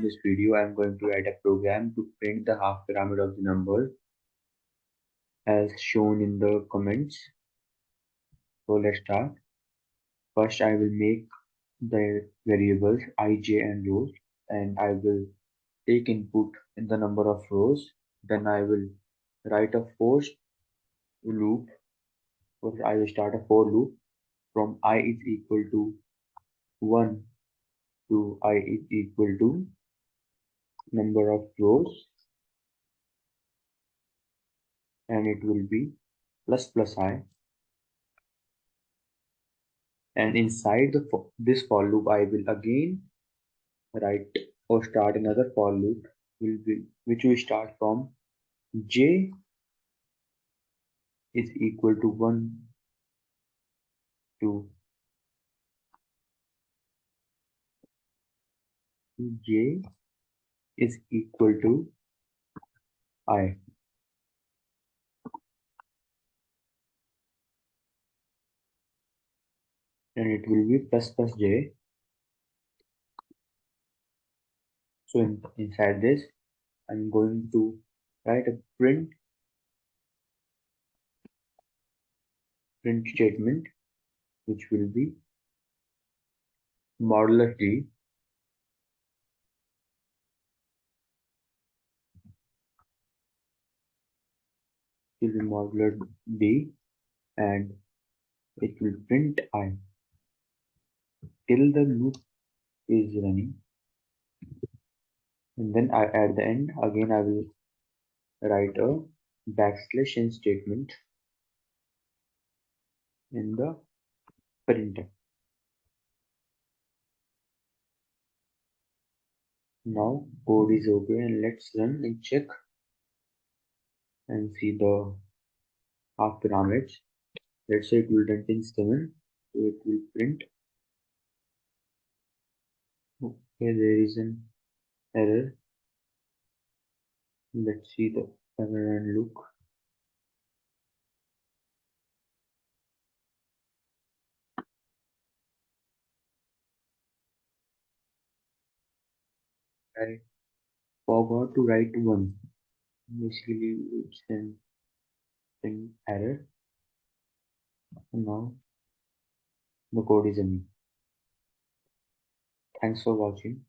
this video, I'm going to write a program to print the half pyramid of the number as shown in the comments. So let's start. First, I will make the variables I, j, and rows, and I will take input in the number of rows. Then I will write a for loop. First, I will start a for loop from I is equal to 1 to I is equal to number of rows, and it will be plus plus I. And inside this for loop, I will again write or start another for loop which will start from j is equal to 1 to j is equal to I, and it will be plus plus j. So inside this, I'm going to write a print statement which will be modulo d, and it will print I till the loop is running. And then at the end again I will write a backslash n statement in the printer. Now code is okay, and let's run and check and see the half pyramids. Let's say it will contain 7, so it will print. Okay, there is an error. Let's see the error and look. I forgot to write 1. Basically, it's an error. Now the code is running. Thanks for watching.